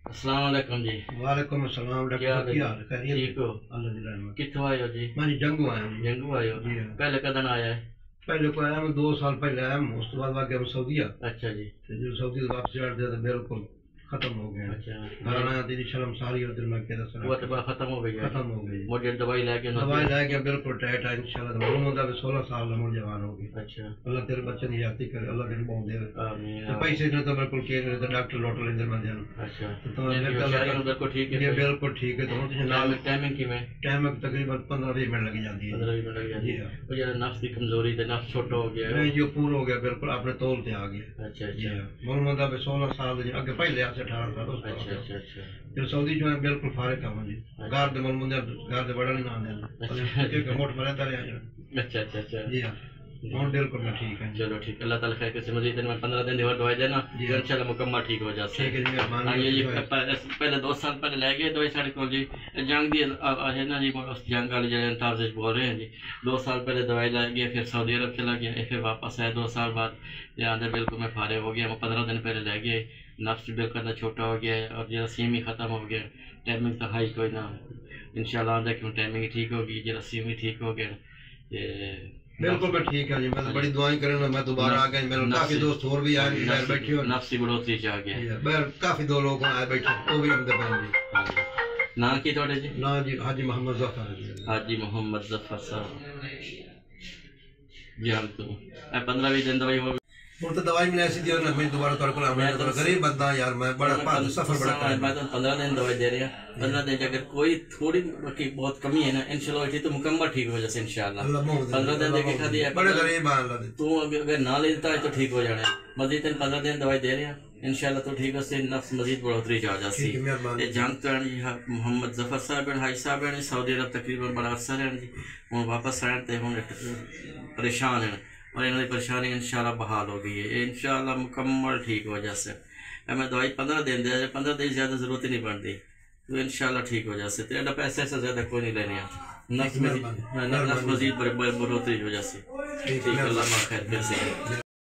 السلام علیکم جی۔ وعلیکم السلام ڈاکٹر صاحب، کیا حال ہے؟ ٹھیک ہو؟ اللہ دی رحمت۔ کتوں آئے ہو جی؟ میں جی جنگو آیا ہوں۔ جنگو آئے ہو؟ جی ہاں۔ پہلے کدن آیا ہے؟ پہلے کو آیا میں 2 سال پہلے آیا ہوں، اس کے بعد واقعہ سعودیہ۔ اچھا جی۔ جو سعودی سے واپس چڑھ دیا تو بالکل ختم ہو گیا۔ اچھا گھر آیا تیری شرم ساری اور دل میں کہہ رہا وہ تو ختم ہو گئی ہے؟ ختم ہو گئی۔ مجھے دوائی لے کے دوائی لے کے بالکل ٹائٹ ہے انشاءاللہ۔ معلوم ہوتا ہے 16 سال میں جوان ہو گئی۔ اچھا، اللہ تیرے بچے کی حیاتی کرے، اللہ تیرے بہت دے۔ آمین۔ پیسے نے تو بالکل کہہ رہے تھے ڈاکٹر لوٹ لیندے میں جان۔ اچھا، تو بالکل ٹھیک ہے؟ بالکل ٹھیک ہے۔ تو تجھے نال ٹائمنگ کی میں ٹائم تقریباً 15-20 منٹ لگ جاتی ہے۔ 15-20 منٹ لگ جاتی جی ہے۔ ہاں۔ وہ جب نفس کی کمزوری تھے، نفس چھوٹا ہو گیا ہے۔ نہیں جو پورا ہو گیا بالکل اپنے طول پہ آ گیا۔ اچھا جی اچھا ہاں۔ معلوم ہوتا ہے 16 سال اگے پہلے آ سے 18 سال اس اچھا اچھا اچھا پھر سعودی جو ہے بالکل فارغ ہوں جی۔ گھر دے معلوم ہوتا ہے گھر دے بڑا نہیں نہ دے کہ موٹ مرتا رہا جا۔ اچھا اچھا اچھا جی ہاں ہوں بالکل میں ٹھیک ہے۔ چلو ٹھیک، اللہ تعالیٰ خیر سے مزید میں 15 دن اور دوائی دینا، انشاءاللہ مکمل ٹھیک ہو جاتا ہے۔ ٹھیک ہے جی، مہربانی۔ یہ پہلے 2 سال پہلے لے گئے دوائی ساڑھے کو جی، جنگ دی ہے نا جی، اس جنگ والے جڑے انتاز بول رہے ہیں جی۔ 2 سال پہلے دوائی لے گئے، پھر سعودی عرب چلا گیا، پھر واپس آئے 2 سال بعد۔ یہ اندر بالکل میں فارغ ہو گیا، وہ 15 دن پہلے لے گئے، نفس بالکل چھوٹا ہو گیا ہے اور جراثیم ہی ختم ہو گیا، ٹائمنگ تو ہائی کوئی نہ۔ انشاءاللہ آندہ کیوں ٹائمنگ ٹھیک ہوگی، جراثیم ہی ٹھیک ہو گیا۔ بالکل میں ٹھیک ہے جی، میں بڑی دعائیں کرنا، میں دوبارہ آ گیا۔ میرے کافی دوست اور بھی آئے باہر بیٹھے ہو، نفسی بڑھوتری چاہ گیا باہر کافی 2 لوگ آئے بیٹھے، وہ بھی ہم دے پائیں جی۔ نام کی تھوڑے جی؟ نا جی حاجی محمد ظفر جی۔ حاجی محمد ظفر صاحب جی۔ ہم تو 15-20 دن دوائی ہو اور تو دوائی میں ایسی دی اور میں دوبارہ طور پر میں غریب بندہ یار، میں بڑا سفر بڑا کر میں تو 15 دن دوائی دے رہے ہیں۔ 15 دن اگر کوئی تھوڑی بہت کمی ہے نا، انشاءاللہ تو مکمل ٹھیک ہو جائے انشاءاللہ۔ 15 دن دے کے کھا دیا بڑے غریب ہیں اللہ دے۔ تو اگر نہ لیتا ہے تو ٹھیک ہو جانا ہے۔ مزید 15 دن دوائی دے رہے ہیں انشاءاللہ تو ٹھیک ہے، سے نفس مزید بڑھوتری جا جاتی ہے۔ جنگ تو محمد ظفر صاحب حاج صاحب ہیں سعودی عرب تقریباً بڑا عرصہ ہیں جی، ہوں واپس آئے تو ہوں پریشان ہیں اور انہوں نے پریشانی انشاءاللہ بحال ہو گئی ہے، انشاءاللہ مکمل ٹھک ہو جاسے۔ میں دوائی 15 دن دیا، 15 دن زیادہ ضرورت ہی نہیں پڑتی تو انشاءاللہ ٹھیک ہو جاسے۔ تیرا پیسے سے زیادہ کوئی نہیں لینے، نفس مزید بڑھوتری ہو جاسی۔ ٹھیک ہے، اللہ خیر کر سے۔